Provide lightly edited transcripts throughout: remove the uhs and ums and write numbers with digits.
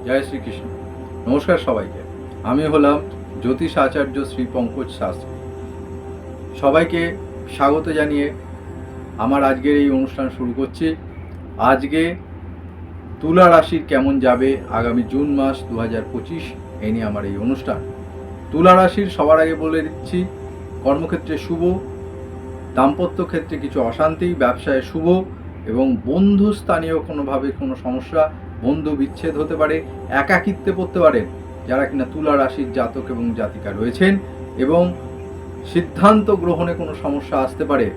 জয় শ্রীকৃষ্ণ। নমস্কার সবাইকে। আমি হলাম জ্যোতিষ আচার্য শ্রী পঙ্কজ শাস্ত্রী। সবাইকে স্বাগত জানিয়ে আমার আজকের এই অনুষ্ঠান শুরু করছি। আজকে তুলা রাশির কেমন যাবে আগামী জুন মাস 2025 এই নিয়ে আমার এই অনুষ্ঠান। তুলা রাশির সবার আগে বলে দিচ্ছি, কর্মক্ষেত্রে শুভ, দাম্পত্য ক্ষেত্রে কিছু অশান্তি, ব্যবসায় শুভ এবং বন্ধুস্থানীয় কোনোভাবে কোনো সমস্যা, বন্ধু বিচ্ছেদ হতে পারে, একাকিত্বে পড়তে পারেন যারা কিনা তুলা রাশির জাতক এবং জাতিকা রয়েছেন, এবং সিদ্ধান্ত গ্রহণে কোনো সমস্যা আসতে পারে।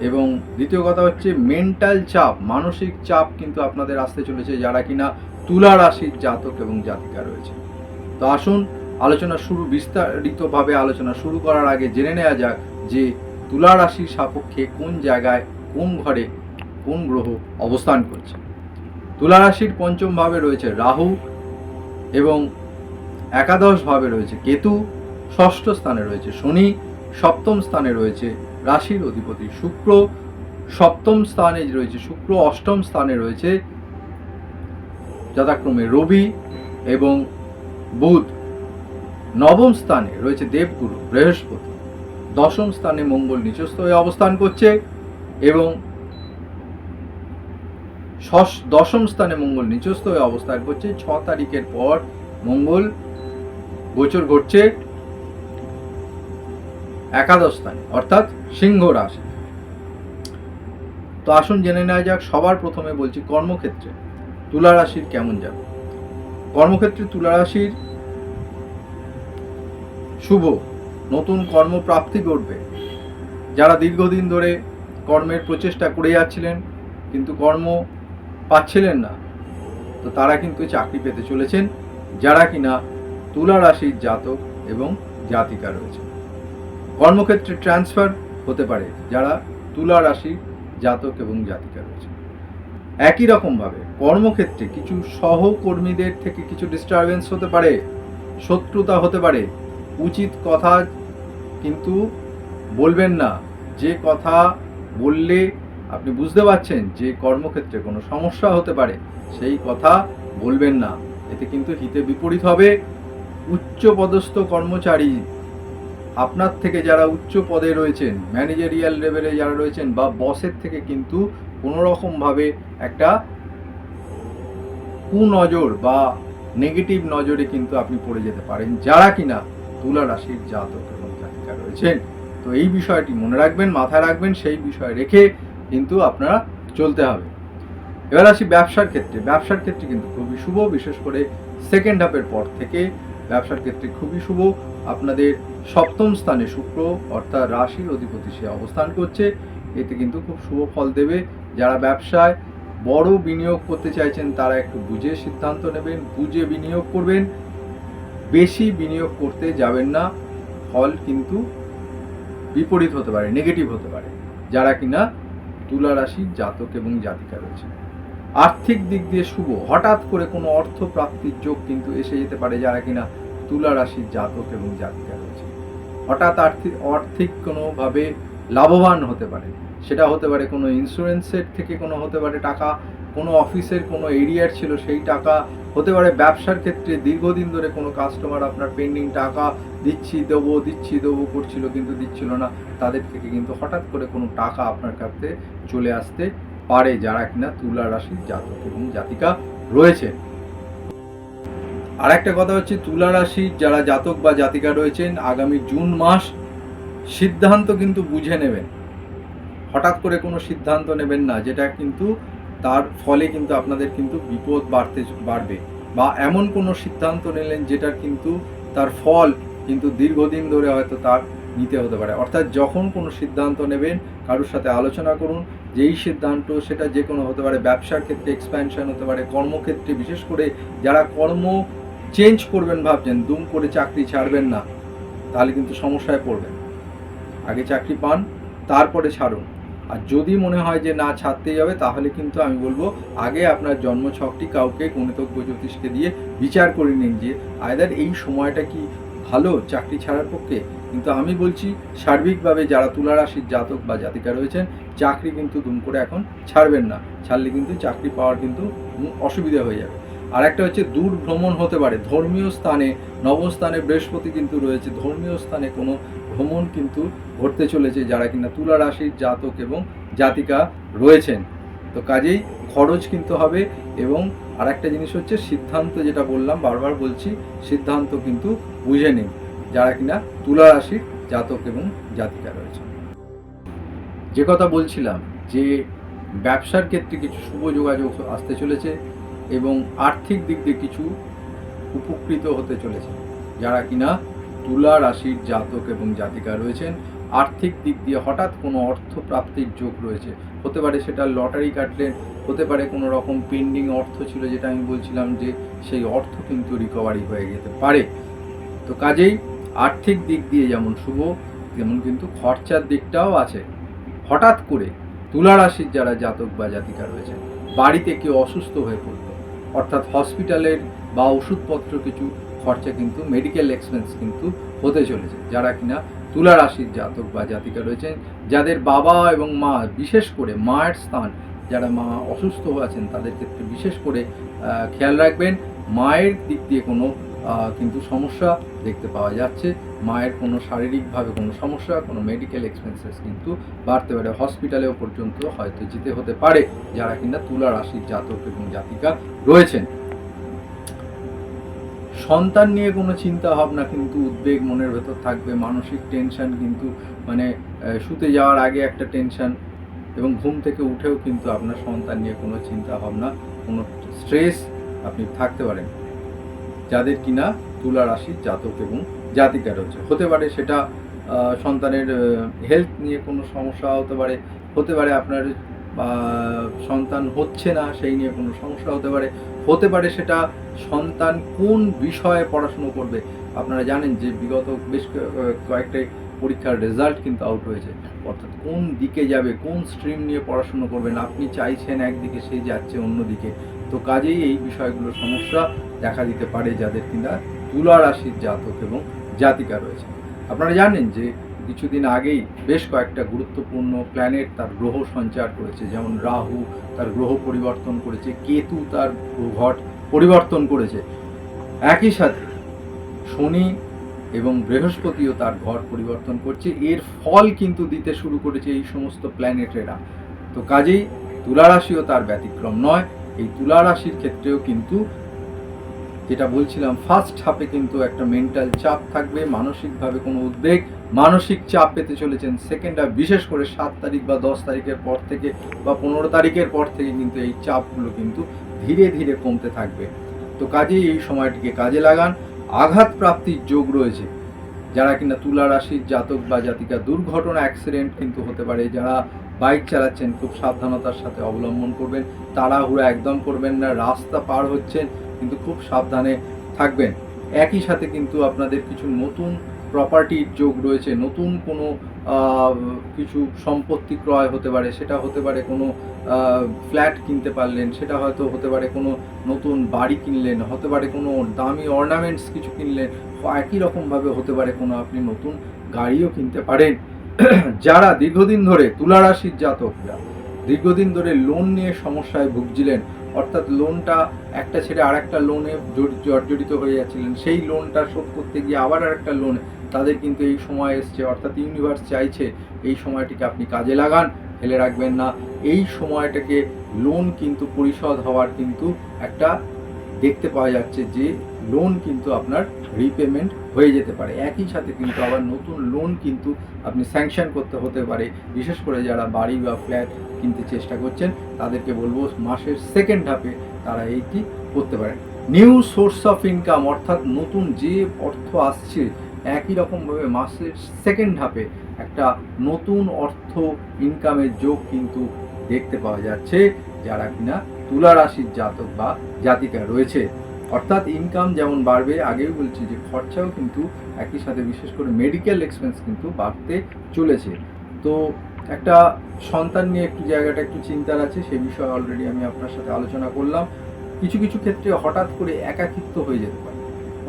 এবং দ্বিতীয় কথা হচ্ছে মেন্টাল চাপ, মানসিক চাপ কিন্তু আপনাদের আসতে চলেছে যারা কিনা তুলা রাশির জাতক এবং জাতিকা রয়েছে। তো আসুন বিস্তারিতভাবে আলোচনা শুরু করার আগে জেনে নেওয়া যাক যে তুলা রাশির সাপেক্ষে কোন জায়গায়, কোন ঘরে, কোন গ্রহ অবস্থান করছে। তুলা রাশির পঞ্চম ভাবে রয়েছে রাহু এবং একাদশ ভাবে রয়েছে কেতু, ষষ্ঠ স্থানে রয়েছে শনি, সপ্তম স্থানে রয়েছে রাশির অধিপতি শুক্র, সপ্তম স্থানে রয়েছে শুক্র, অষ্টম স্থানে রয়েছে যথাক্রমে রবি এবং বুধ, নবম স্থানে রয়েছে দেবগুরু বৃহস্পতি, দশম স্থানে মঙ্গল নিচস্থ হয়ে অবস্থান করছে এবং দশম স্থানে মঙ্গল নিচস্থ হয়ে অবস্থান করছে। 6 তারিখের পর মঙ্গল গোচর ঘটছে একাদশ স্থানে অর্থাৎ সিংহ রাশি। তো আসুন জেনে নেওয়া যাক। সবার প্রথমে বলছি কর্মক্ষেত্রে তুলা রাশির কেমন যাবে। কর্মক্ষেত্রে তুলা রাশির শুভ, নতুন কর্মপ্রাপ্তি ঘটবে। যারা দীর্ঘদিন ধরে কর্মের প্রচেষ্টা করে যাচ্ছিলেন কিন্তু কর্ম পাচ্ছিলেন না, তো তারা কিন্তু চাকরি পেতে চলেছেন যারা কিনা তুলা রাশির জাতক এবং জাতিকা রয়েছে। কর্মক্ষেত্রে ট্রান্সফার হতে পারে যারা তুলা রাশির জাতক এবং জাতিকা রয়েছে। একই রকমভাবে কর্মক্ষেত্রে কিছু সহকর্মীদের থেকে কিছু ডিস্টারবেন্স হতে পারে, শত্রুতা হতে পারে। উচিত কথা কিন্তু বলবেন না। যে কথা বললে আপনি বুঝতে পারছেন যে কর্মক্ষেত্রে কোনো সমস্যা হতে পারে, সেই কথা বলবেন না। এতে কিন্তু হিতে বিপরীত হবে। উচ্চপদস্থ কর্মচারী, আপনার থেকে যারা উচ্চ পদে রয়েছেন, ম্যানেজারিয়াল লেভেলে যারা রয়েছেন বা বসের থেকে কিন্তু কোনো রকমভাবে একটা কুনজর বা নেগেটিভ নজরে কিন্তু আপনি পড়ে যেতে পারেন যারা কিনা তুলা রাশির জাতক এবং জাতিকা রয়েছেন। তো এই বিষয়টি মনে রাখবেন, মাথায় রাখবেন, সেই বিষয় রেখে কিন্তু আপনারা চলতে হবে। এবার আসি ব্যবসার ক্ষেত্রে। ব্যবসার ক্ষেত্রে কিন্তু খুবই শুভ, বিশেষ করে সেকেন্ড হাফের পর থেকে ব্যবসার ক্ষেত্রে খুবই শুভ। আপনাদের সপ্তম স্থানে শুক্র অর্থাৎ রাশির অধিপতি সে অবস্থান করছে, এতে কিন্তু খুব শুভ ফল দেবে। যারা ব্যবসায় বড় বিনিয়োগ করতে চাইছেন তারা একটু বুঝে সিদ্ধান্ত নেবেন, বুঝে বিনিয়োগ করবেন, বেশি বিনিয়োগ করতে যাবেন না। ফল কিন্তু বিপরীত হতে পারে, নেগেটিভ হতে পারে যারা কিনা তুলা রাশির জাতক এবং জাতিকা রয়েছে। আর্থিক দিক দিয়ে শুভ, হঠাৎ করে কোনো অর্থ প্রাপ্তির যোগ কিন্তু এসে যেতে পারে যারা কিনা তুলা রাশির জাতক এবং জাতিকা রয়েছে। হঠাৎ আর্থিক কোনোভাবে লাভবান হতে পারে, সেটা হতে পারে কোনো ইন্স্যুরেন্সের থেকে কোনো হতে পারে টাকা, কোনো অফিসের কোনো এরিয়ার ছিল সেই টাকা হতে পারে। ব্যবসার ক্ষেত্রে দীর্ঘদিন ধরে কোনো কাস্টমার আপনার পেন্ডিং টাকা দিচ্ছি দেবো করছিল কিন্তু দিচ্ছিল না, তাদের থেকে কিন্তু হঠাৎ করে কোনো টাকা আপনার কাছে চলে আসতে পারে যারা কিনা তুলা রাশির জাতক এবং জাতিকা রয়েছে। আর একটা কথা হচ্ছে তুলা রাশির যারা জাতক বা জাতিকা রয়েছেন আগামী জুন মাস সিদ্ধান্ত কিন্তু বুঝে নেবেন। হঠাৎ করে কোনো সিদ্ধান্ত নেবেন না যেটা কিন্তু তার ফলে কিন্তু আপনাদের কিন্তু বিপদ বাড়বে, বা এমন কোনো সিদ্ধান্ত নিলেন যেটার কিন্তু তার ফল কিন্তু দীর্ঘদিন ধরে হয়তো তার নিতে হতে পারে। অর্থাৎ যখন কোনো সিদ্ধান্ত নেবেন কারোর সাথে আলোচনা করুন, যেই সিদ্ধান্ত সেটা যে কোনো হতে পারে। ব্যবসার ক্ষেত্রে এক্সপ্যানশন হতে পারে, কর্মক্ষেত্রে বিশেষ করে যারা কর্ম চেঞ্জ করবেন ভাবছেন, দুম করে চাকরি ছাড়বেন না, তাহলে কিন্তু সমস্যায় পড়বেন। আগে চাকরি পান, তারপরে ছাড়ুন। আর যদি মনে হয় যে না ছাড়তেই হবে, তাহলে কিন্তু আমি বলবো আগে আপনার জন্মছকটি কাউকে গণিতজ্ঞ জ্যোতিষকে দিয়ে বিচার করে নিন যে আয়দার এই সময়টা কি ভালো চাকরি ছাড়ার পক্ষে। কিন্তু আমি বলছি সার্বিকভাবে যারা তুলা রাশির জাতক বা জাতিকা রয়েছেন চাকরি কিন্তু দুম করে এখন ছাড়বেন না, ছাড়লে কিন্তু চাকরি পাওয়ার কিন্তু অসুবিধা হয়ে যাবে। আর একটা হচ্ছে দূর ভ্রমণ হতে পারে, ধর্মীয় স্থানে, নবস্থানে বৃহস্পতি কিন্তু রয়েছে, ধর্মীয় স্থানে কোনো ভ্রমণ কিন্তু ঘটতে চলেছে যারা কিনা তুলা রাশির জাতক এবং জাতিকা রয়েছেন। তো কাজেই খরচ কিন্তু হবে। এবং আর একটা জিনিস হচ্ছে সিদ্ধান্ত, যেটা বললাম বারবার বলছি, সিদ্ধান্ত কিন্তু বুঝে নিন যারা কিনা তুলা রাশির জাতক এবং জাতিকা রয়েছে। যে কথা বলছিলাম যে ব্যবসার ক্ষেত্রে কিছু শুভ যোগাযোগ আসতে চলেছে এবং আর্থিক দিক দিয়ে কিছু উপকৃত হতে চলেছে যারা কিনা তুলা রাশির জাতক এবং জাতিকা রয়েছেন। আর্থিক দিক দিয়ে হঠাৎ কোনো অর্থ প্রাপ্তির যোগ রয়েছে, হতে পারে সেটা লটারি কাটলেন, হতে পারে কোনো রকম পেন্ডিং অর্থ ছিল যেটা আমি বলছিলাম যে সেই অর্থ কিন্তু রিকভারি হয়ে যেতে পারে। তো কাজেই আর্থিক দিক দিয়ে যেমন শুভ, তেমন কিন্তু খরচার দিকটাও আছে। হঠাৎ করে তুলা রাশির যারা জাতক বা জাতিকা রয়েছে, বাড়িতে কেউ অসুস্থ হয়ে পড়লো, অর্থাৎ হসপিটালের বা ওষুধপত্র কিছু খরচা কিন্তু, মেডিকেল এক্সপেন্স কিন্তু হতে চলেছে যারা কিনা তুলা রাশির জাতক বা জাতিকা রয়েছেন। যাদের বাবা এবং মা, বিশেষ করে মায়ের স্থান, যারা মা অসুস্থ আছেন তাদের ক্ষেত্রে বিশেষ করে খেয়াল রাখবেন। মায়ের দিক দিয়ে কোনো কিন্তু সমস্যা দেখতে পাওয়া যাচ্ছে, মায়ের কোনো শারীরিকভাবে কোনো সমস্যা, কোনো মেডিকেল এক্সপেন্সেস কিন্তু বাড়তে পারে, হসপিটালেও পর্যন্ত হয়তো যেতে হতে পারে যারা কিনা তুলা রাশির জাতক এবং জাতিকা রয়েছেন। সন্তান নিয়ে কোনো চিন্তা ভাবনা কিন্তু, উদ্বেগ মনের ভেতর থাকবে, মানসিক টেনশন কিন্তু, মানে শুতে যাওয়ার আগে একটা টেনশন এবং ঘুম থেকে উঠেও কিন্তু আপনার সন্তান নিয়ে কোনো চিন্তা ভাবনা, কোনো স্ট্রেস আপনি থাকতে পারেন যাদের কিনা তুলা রাশির জাতক এবং জাতিকা রয়েছে। হতে পারে সেটা সন্তানের হেলথ নিয়ে কোনো সমস্যা হতে পারে, হতে পারে আপনার সন্তান হচ্ছে না সেই নিয়ে কোনো সমস্যা হতে পারে, হতে পারে সেটা সন্তান কোন বিষয়ে পড়াশুনো করবে। আপনারা জানেন যে বিগত বেশ কয়েকটা পরীক্ষার রেজাল্ট কিন্তু আউট হয়েছে, অর্থাৎ কোন দিকে যাবে, কোন স্ট্রিম নিয়ে পড়াশুনো করবেন, আপনি চাইছেন একদিকে, সেই যাচ্ছে অন্যদিকে। তো কাজেই এই বিষয়গুলো সমস্যা দেখা দিতে পারে যাদের কিনা তুলা রাশির জাতক এবং জাতিকা রয়েছে। আপনারা জানেন যে কিছুদিন আগেই বেশ কয়েকটা গুরুত্বপূর্ণ প্ল্যানেট তার গ্রহ সঞ্চার করেছে, যেমন রাহু তার গ্রহ পরিবর্তন করেছে, কেতু তার ঘট পরিবর্তন করেছে, একই সাথে শনি এবং বৃহস্পতিও তার ঘর পরিবর্তন করছে। এর ফল কিন্তু দিতে শুরু করেছে এই সমস্ত প্ল্যানেটেরা। তো কাজেই তুলা রাশিও তার ব্যতিক্রম নয়। এই তুলা রাশির ক্ষেত্রেও কিন্তু যেটা বলছিলাম, ফার্স্ট হাফে কিন্তু একটা মেন্টাল চাপ থাকবে, মানসিকভাবে কোনো উদ্বেগ, মানসিক চাপ পেতে চলেছেন। সেকেন্ড হাফ, বিশেষ করে 7 তারিখ বা 10 তারিখের পর থেকে বা 15 তারিখের পর থেকে কিন্তু এই চাপগুলো কিন্তু ধীরে ধীরে কমতে থাকবে। তো কাজেই এই সময়টিকে কাজে লাগান। আঘাত প্রাপ্তির যোগ রয়েছে যারা কিনা তুলা রাশির জাতক বা জাতিকা। দুর্ঘটনা, অ্যাক্সিডেন্ট কিন্তু হতে পারে। যারা বাইক চালাচ্ছেন খুব সাবধানতার সাথে অবলম্বন করবেন, তাড়াহুড়া একদম করবেন না। রাস্তা পার হচ্ছেন কিন্তু খুব সাবধানে থাকবেন। একই সাথে কিন্তু আপনাদের কিছু নতুন প্রপার্টির যোগ রয়েছে, নতুন কোনো কিছু সম্পত্তি ক্রয় হতে পারে, সেটা হতে পারে কোনো ফ্ল্যাট কিনতে পারলেন, সেটা হয়তো হতে পারে কোনো নতুন বাড়ি কিনলেন, হতে পারে কোনো দামি অর্নামেন্টস কিছু কিনলেন, একই রকমভাবে হতে পারে কোনো আপনি নতুন গাড়িও কিনতে পারেন। যারা দীর্ঘদিন ধরে, তুলা রাশির জাতকরা দীর্ঘদিন ধরে লোন নিয়ে সমস্যায় ভুগছিলেন, অর্থাৎ লোনটা একটা ছেড়ে আরেকটা লোনে জর্জরিত হয়ে যাচ্ছিলেন, সেই লোনটা শোধ করতে গিয়ে আবার আরেকটা লোন, তাদের কিন্তু এই সময় এসছে। অর্থাৎ ইউনিভার্স চাইছে এই সময়টিকে আপনি কাজে লাগান, ফেলে রাখবেন না। এই সময়টাকে লোন কিন্তু পরিশোধ হওয়ার কিন্তু একটা দেখতে পাওয়া যাচ্ছে যে লোন কিন্তু আপনার রিপেমেন্ট হয়ে যেতে পারে। একই সাথে কিন্তু আবার নতুন লোন কিন্তু আপনি স্যাংশন করতে হতে পারে। বিশেষ করে যারা বাড়ি বা ফ্ল্যাট কিনতে চেষ্টা করছেন তাদেরকে বলবো মাসের সেকেন্ড হাফে তারা এইটি করতে পারেন। নিউ সোর্স অফ ইনকাম, অর্থাৎ নতুন যে অর্থ আসছে, একই রকমভাবে মাসের সেকেন্ড হাফে একটা নতুন অর্থ ইনকামের যোগ কিন্তু দেখতে পাওয়া যাচ্ছে যারা কিনা তুলা রাশির জাতক বা জাতিকা রয়েছে। অর্থাৎ ইনকাম যেমন বাড়বে, আগেই বলছি যে খরচাও কিন্তু একই সাথে, বিশেষ করে মেডিকেল এক্সপেন্স কিন্তু বাড়তে চলেছে। তো একটা সন্তান নিয়ে একটু জায়গাটা একটু চিন্তার আছে, সেই বিষয়ে অলরেডি আমি আপনার সাথে আলোচনা করলাম। কিছু কিছু ক্ষেত্রে হঠাৎ করে একাকিত্ব হয়ে যেতে পারে,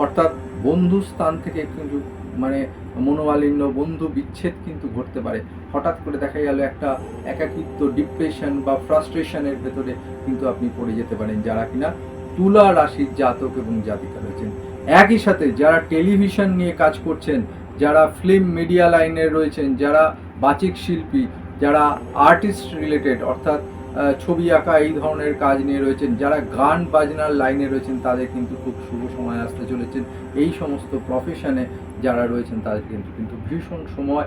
অর্থাৎ বন্ধু স্থান থেকে কিন্তু মানে মনোমালিন্য, বন্ধু বিচ্ছেদ কিন্তু ঘটতে পারে। হঠাৎ করে দেখা গেল একটা একাকিত্ব, ডিপ্রেশন বা ফ্রাস্ট্রেশনের ভেতরে কিন্তু আপনি পড়ে যেতে পারেন যারা কিনা তুলা রাশির জাতক এবং জাতিকা রয়েছেন। একই সাথে যারা টেলিভিশন নিয়ে কাজ করছেন, যারা ফিল্ম মিডিয়া লাইনে রয়েছেন, যারা বাচিক শিল্পী, যারা আর্টিস্ট রিলেটেড অর্থাৎ ছবি আঁকা এই ধরনের কাজ নিয়ে রয়েছেন, যারা গান বাজনার লাইনে রয়েছেন, তাদের কিন্তু খুব শুভ সময় আসতে চলেছেন। এই সমস্ত প্রফেশনে যারা রয়েছেন তাদের কিন্তু ভীষণ সময়,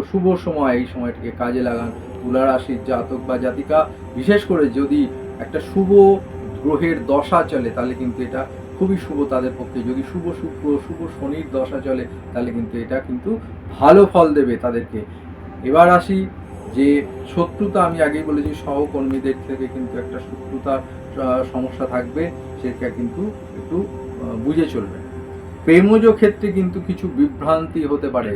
শুভ সময়, এই সময়টিকে কাজে লাগান। তুলা রাশির জাতক বা জাতিকা, বিশেষ করে যদি একটা শুভ গ্রহের দশা চলে তাহলে কিন্তু এটা খুবই শুভ তাদের পক্ষে। যদি শুভ শুক্র, শুভ শনির দশা চলে তাহলে কিন্তু এটা কিন্তু ভালো ফল দেবে তাদেরকে। এবার আসি যে শত্রুতা, আমি আগেই বলেছি সহকর্মীদের থেকে কিন্তু একটা শত্রুতার সমস্যা থাকবে, সেটা কিন্তু একটু বুঝে চলবে। প্রেমজ ক্ষেত্রে কিন্তু কিছু বিভ্রান্তি হতে পারে।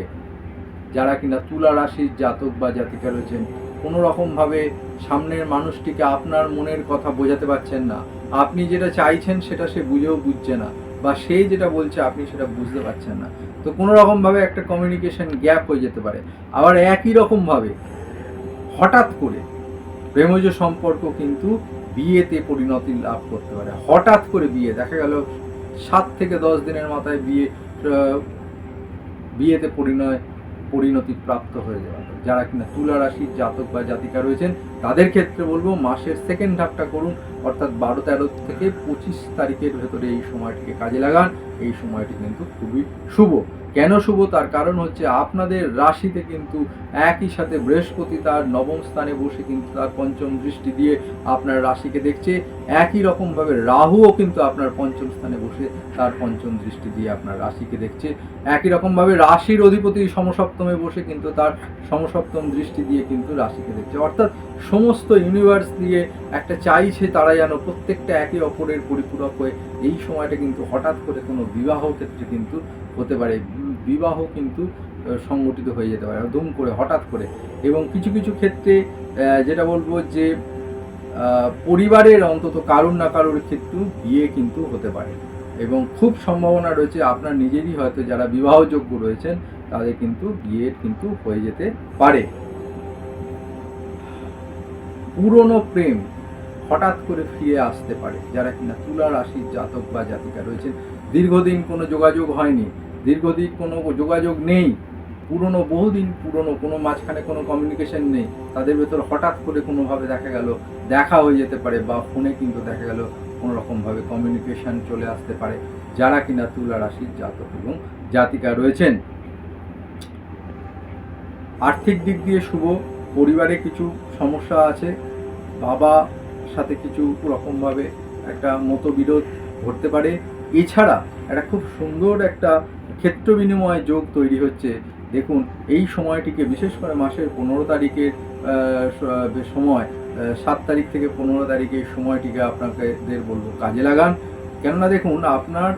যারা কিনা তুলা রাশির জাতক বা জাতিকা রয়েছেন, কোনো রকমভাবে সামনের মানুষটিকে আপনার মনের কথা বোঝাতে পারছেন না, আপনি যেটা চাইছেন সেটা সে বুঝেও বুঝছে না, বা সে যেটা বলছে আপনি সেটা বুঝতে পারছেন না। তো কোনো রকমভাবে একটা কমিউনিকেশন গ্যাপ হয়ে যেতে পারে। আবার একই রকমভাবে হঠাৎ করে প্রেমজ সম্পর্ক কিন্তু বিয়েতে পরিণতি লাভ করতে পারে। হঠাৎ করে বিয়ে, দেখা গেল 7 থেকে 10 দিনের মাথায় বিয়েতে পরিণতি প্রাপ্ত হয়ে যাবে। যারা কিনা তুলা রাশির জাতক বা জাতিকা রয়েছেন তাদের ক্ষেত্রে বলবো মাসের সেকেন্ড হাফটা করুন, অর্থাৎ 12-13 থেকে 25 তারিখের ভেতরে এই সময়টিকে কাজে লাগান। এই সময়টি কিন্তু খুবই শুভ। কেন শুভ? তার কারণ হচ্ছে আপনাদের রাশিতে কিন্তু একই সাথে বৃহস্পতি তার নবম স্থানে বসে কিন্তু তার পঞ্চম দৃষ্টি দিয়ে আপনার রাশিকে দেখছে। একই রকমভাবে রাহুও কিন্তু আপনার পঞ্চম স্থানে বসে তার পঞ্চম দৃষ্টি দিয়ে আপনার রাশিকে দেখছে। একই রকমভাবে রাশির অধিপতি সমসপ্তমে বসে কিন্তু তার সমসপ্তম দৃষ্টি দিয়ে কিন্তু রাশিকে দেখছে। অর্থাৎ সমস্ত ইউনিভার্স দিয়ে একটা চাইছে তারা যেন প্রত্যেকটা একে অপরের পরিপূরক হয়ে। এই সময়টা কিন্তু হঠাৎ করে কোনো বিবাহ ক্ষেত্রে কিন্তু হতে পারে, বিবাহ কিন্তু সংগঠিত হয়ে যেতে পারে দুম করে, হঠাৎ করে। এবং কিছু কিছু ক্ষেত্রে যেটা বলবো যে পরিবারের অন্তত কারুর না কারুর ক্ষেত্রে বিয়ে কিন্তু হতে পারে, এবং খুব সম্ভাবনা রয়েছে আপনার নিজেরই হয়তো যারা বিবাহযোগ্য রয়েছেন তাদের কিন্তু বিয়ে কিন্তু হয়ে যেতে পারে। পুরনো প্রেম হঠাৎ করে ফিরে আসতে পারে। যারা কিনা তুলা রাশির জাতক বা জাতিকা রয়েছেন, দীর্ঘদিন কোনো যোগাযোগ হয়নি, দীর্ঘদিন কোনো যোগাযোগ নেই, পুরনো বহুদিন পুরনো কোনো মাঝখানে কোনো কমিউনিকেশন নেই, তাদের ভেতর হঠাৎ করে কোনোভাবে দেখা গেল দেখা হয়ে যেতে পারে, বা ফোনে কিন্তু দেখা গেল কোনো রকমভাবে কমিউনিকেশন চলে আসতে পারে। যারা কিনা তুলা রাশির জাতক এবং জাতিকা রয়েছেন, আর্থিক দিক দিয়ে শুভ। পরিবারে কিছু সমস্যা আছে, বাবা সাথে কিছু রকমভাবে একটা মতবিরোধ ঘটতে পারে। এছাড়া একটা খুব সুন্দর একটা ক্ষেত্র বিনিময় যোগ তৈরি হচ্ছে। দেখুন এই সময়টিকে, বিশেষ করে মাসের 15 তারিখের সময়, 7 তারিখ থেকে 15 তারিখের সময়টিকে আপনাদের বলবো কাজে লাগান। কেননা দেখুন আপনার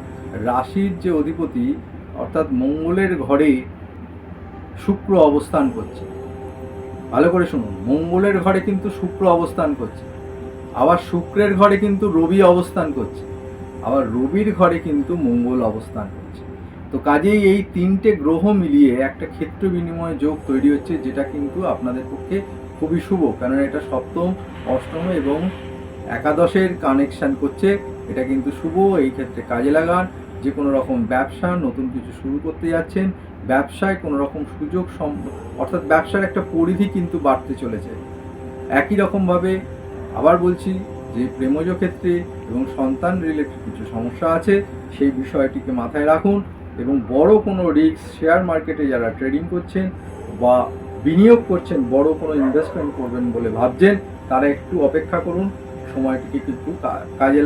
রাশির যে অধিপতি অর্থাৎ মঙ্গলের ঘরে শুক্র অবস্থান করছে। ভালো করে শুনুন, মঙ্গলের ঘরে কিন্তু শুক্র অবস্থান করছে, আবার শুক্রের ঘরে কিন্তু রবি অবস্থান করছে, আবার রবির ঘরে কিন্তু মঙ্গল অবস্থান করছে। তো কাজেই এই 3টে গ্রহ মিলিয়ে একটা ক্ষেত্র বিনিময় যোগ তৈরি হচ্ছে, যেটা কিন্তু আপনাদের পক্ষে খুবই শুভ। কারণ এটা সপ্তম, অষ্টম এবং একাদশের কানেকশন করছে। এটা কিন্তু শুভ। এই ক্ষেত্রে কাজে লাগান। যে কোনো রকম ব্যবসা, নতুন কিছু শুরু করতে যাচ্ছেন, ব্যবসায় কোনো রকম সুযোগ, অর্থাৎ ব্যবসার একটা পরিধি কিন্তু বাড়তে চলেছে। একই রকমভাবে আবার বলছি যে প্রেমজ ক্ষেত্রে এবং সন্তান রিলেটেড কিছু সমস্যা আছে, সেই বিষয়টিকে মাথায় রাখুন। এবং বড় কোনো রিস্ক, শেয়ার মার্কেটে যারা ট্রেডিং করছেন বা বিনিয়োগ করছেন, বড় কোনো ইনভেস্টমেন্ট করবেন বলে ভাবছেন, তারা একটু অপেক্ষা করুন। সময়টিকে কিন্তু কাজে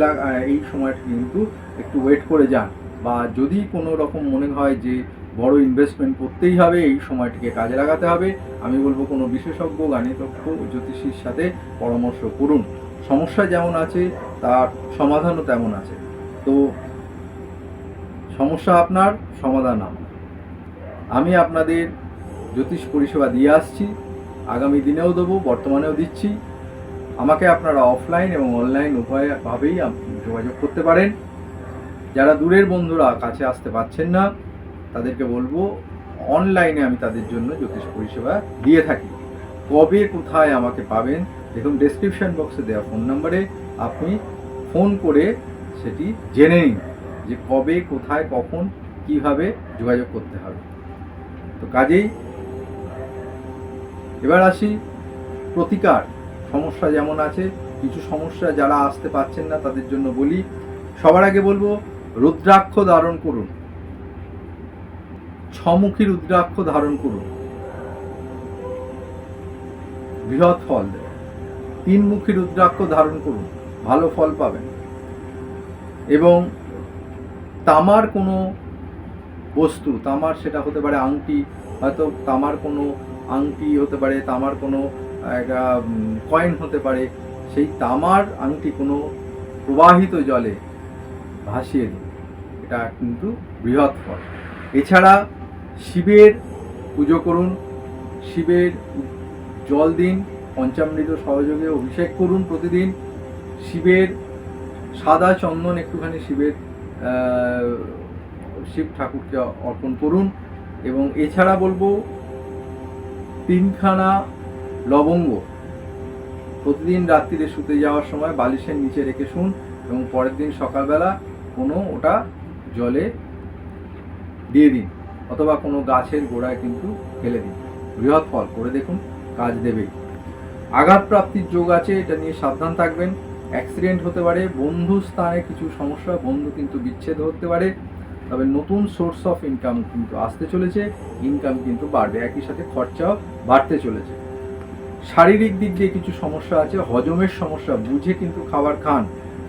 এই সময়টি কিন্তু একটু ওয়েট করে যান। বা যদি কোনো রকম মনে হয় যে বড় ইনভেস্টমেন্ট করতেই হবে, এই সময়টিকে কাজে লাগাতে হবে, আমি বলবো কোনো বিশেষজ্ঞ গাণিতজ্ঞ জ্যোতিষীর সাথে পরামর্শ করুন। সমস্যা যেমন আছে তার সমাধানও তেমন আছে। তো সমস্যা আপনার, সমাধান আমার। আমি আপনাদের জ্যোতিষ পরিষেবা দিয়ে আসছি, আগামী দিনেও দেবো, বর্তমানেও দিচ্ছি। আমাকে আপনারা অফলাইন এবং অনলাইন উভয়ভাবেই যোগাযোগ করতে পারেন। যারা দূরের বন্ধুরা কাছে আসতে পারছেন না, তাদেরকে বলবো অনলাইনে আমি তাদের জন্য জ্যোতিষ পরিষেবা দিয়ে থাকি। কবে কোথায় আমাকে পাবেন, দেখুন ডেসক্রিপশন বক্সে দেওয়া ফোন নাম্বারে আপনি ফোন করে সেটি জেনে নিন যে কবে, কোথায়, কখন, কিভাবে যোগাযোগ করতে হবে। তো কাজেই এবার আসি প্রতিকার। সমস্যা যেমন আছে, কিছু সমস্যা যারা আসতে পারছেন না তাদের জন্য বলি। সবার আগে বলবো রুদ্রাক্ষ ধারণ করুন, 6 মুখী রুদ্রাক্ষ ধারণ করুন, বৃহৎ ফল দেবে। 3 মুখী রুদ্রাক্ষ ধারণ করুন, ভালো ফল পাবেন। এবং তামার কোনো বস্তু, তামার সেটা হতে পারে আংটি, হয়তো তামার কোনো আংটি হতে পারে, তামার কোনো একটা কয়েন হতে পারে, সেই তামার আংটি কোনো প্রবাহিত জলে ভাসিয়ে দিন, এটা কিন্তু বৃহৎ ফল। এছাড়া শিবের পুজো করুন, শিবের জল দিন, পঞ্চামৃত সহযোগে অভিষেক করুন প্রতিদিন। শিবের সাদা চন্দন একটুখানি শিব ঠাকুরকে অর্পণ করুন। এবং এছাড়া বলবো 3খানা লবঙ্গ প্রতিদিন রাত্রিরে শুতে যাওয়ার সময় বালিশের নিচে রেখে শুন, এবং পরের দিন সকালবেলা কোনো ওটা জলে দিয়ে দিন, অথবা কোনো গাছের গোড়ায় কিন্তু ফেলে দিন। বৃহৎ ফল, করে দেখুন, কাজ দেবেই। আঘাত প্রাপ্তির যোগ আছে, এটা নিয়ে সাবধান থাকবেন। অ্যাক্সিডেন্ট হতে পারে, বন্ধু স্থানে কিছু সমস্যা, বন্ধু কিন্তু বিচ্ছেদ হতে পারে। তবে নতুন সোর্স অফ ইনকাম কিন্তু আসতে চলেছে, ইনকাম কিন্তু বাড়বে, একই সাথে খরচাও বাড়তে চলেছে। শারীরিক দিক দিয়ে কিছু সমস্যা আছে, হজমের সমস্যা, বুঝে কিন্তু খাবার খান।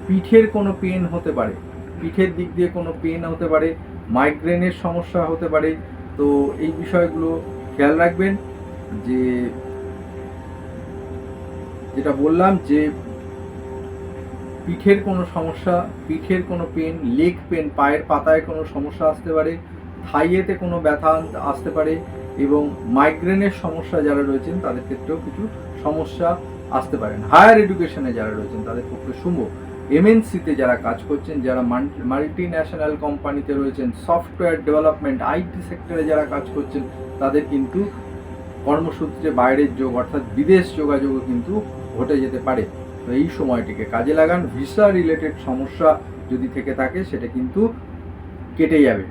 পিঠের কোনো পেন হতে পারে, পিঠের দিক দিয়ে কোনো পেন হতে পারে, মাইগ্রেনের সমস্যা হতে পারে। তো এই বিষয়গুলো খেয়াল রাখবেন। যেটা বললাম যে পিঠের কোনো সমস্যা, পিঠের কোনো পেন, লেগ পেন, পায়ের পাতায় কোনো সমস্যা আসতে পারে, থাইয়েতে কোনো ব্যথা আসতে পারে, এবং মাইগ্রেনের সমস্যা যারা রয়েছেন তাদের ক্ষেত্রেও কিছু সমস্যা আসতে পারেন। হায়ার এডুকেশনে যারা রয়েছেন তাদের পক্ষে শুভ। এমএনসিতে যারা কাজ করছেন, যারা মাল্টি ন্যাশনাল কোম্পানিতে রয়েছেন, সফটওয়্যার ডেভেলপমেন্ট, আইটি সেক্টরে যারা কাজ করছেন, তাদের কিন্তু কর্মসূত্রে বাইরের যোগ অর্থাৎ বিদেশ যোগাযোগও কিন্তু ঘটে যেতে পারে। তো এই সময়টিকে কাজে লাগান। ভিসা রিলেটেড সমস্যা যদি থেকে থাকে সেটা কিন্তু কেটে যাবে।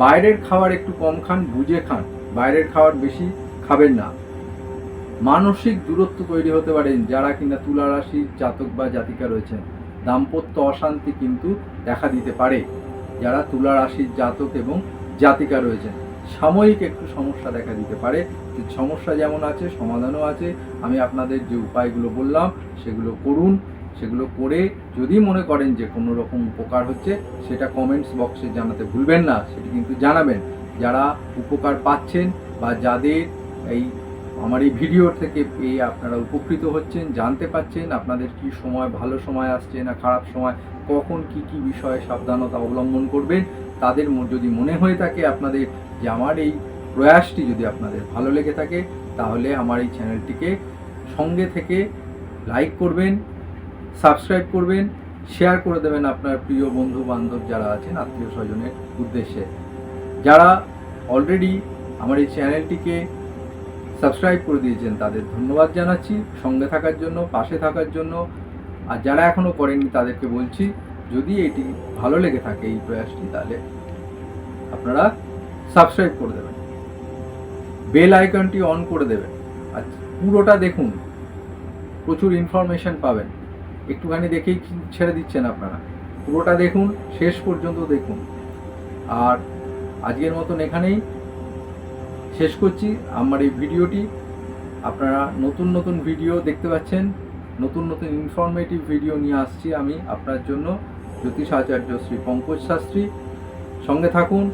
বাইরের খাবার একটু কম খান, বুঝে খান, বাইরের খাবার বেশি খাবেন না। মানসিক দূরত্ব তৈরি হতে পারে যারা কিনা তুলা রাশির জাতক বা জাতিকা রয়েছেন। দাম্পত্য অশান্তি কিন্তু দেখা দিতে পারে যারা তুলা রাশির জাতক এবং জাতিকা রয়েছেন। সাময়িক একটু সমস্যা দেখা দিতে পারে, সমস্যা যেমন আছে সমাধানও আছে। আমি আপনাদের যে উপায়গুলো বললাম সেগুলো করুন, সেগুলো করে যদি মনে করেন যে কোনো রকম উপকার হচ্ছে সেটা কমেন্টস বক্সে জানাতে ভুলবেন না, সেটি কিন্তু জানাবেন। যারা উপকার পাচ্ছেন বা যাদের এই আমার এই ভিডিও থেকে পেয়ে আপনারা উপকৃত হচ্ছেন, জানতে পাচ্ছেন আপনাদের কি সময়, ভালো সময় আসছে না খারাপ সময়, কখন কি কি বিষয়ে সাবধানতা অবলম্বন করবেন, তাদের যদি মনে হয়ে থাকে আপনাদের যে আমার এই প্রয়াসটি যদি আপনাদের ভালো লেগে থাকে, তাহলে আমার এই চ্যানেলটিকে সঙ্গে থেকে লাইক করবেন, সাবস্ক্রাইব করবেন, শেয়ার করে দেবেন আপনার প্রিয় বন্ধু বান্ধব যারা আছেন, আত্মীয় স্বজনের উদ্দেশ্যে। যারা অলরেডি আমার এই চ্যানেলটিকে সাবস্ক্রাইব করে দিয়েছেন তাদের ধন্যবাদ জানাচ্ছি সঙ্গে থাকার জন্য, পাশে থাকার জন্য। আর যারা এখনও করেননি তাদেরকে বলছি, যদি এটি ভালো লেগে থাকে এই প্রয়াসটি, তাহলে আপনারা সাবস্ক্রাইব করে দেবেন, বেল আইকনটি অন করে দেবেন, আর পুরোটা দেখুন, প্রচুর ইনফরমেশন পাবেন। একটুখানি দেখেই ছেড়ে দিচ্ছেন আপনারা, পুরোটা দেখুন, শেষ পর্যন্ত দেখুন। আর আজকের মতন এখানেই শেষ করছি আমার এই ভিডিওটি। আপনারা নতুন নতুন ভিডিও দেখতে পাচ্ছেন, নতুন নতুন ইনফরমেটিভ ভিডিও নিয়ে আসছি আমি আপনার জন্য। জ্যোতিষ আচার্য শ্রী পঙ্কজ শাস্ত্রী। সঙ্গে থাকুন,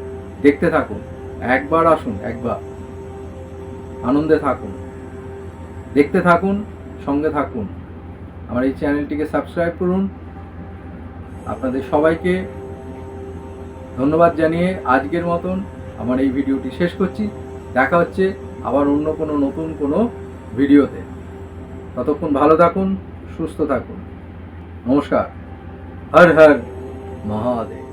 দেখতে থাকুন, একবার আসুন, একবার আনন্দে থাকুন, দেখতে থাকুন, সঙ্গে থাকুন। আমার এই চ্যানেলটিকে সাবস্ক্রাইব করুন। আপনাদের সবাইকে ধন্যবাদ জানিয়ে আজকের মতন আমার এই ভিডিওটি শেষ করছি। দেখা হচ্ছে আবার অন্য কোনো নতুন কোনো ভিডিওতে। ততক্ষণ ভালো থাকুন, সুস্থ থাকুন। নমস্কার। হর হর মহাদেব।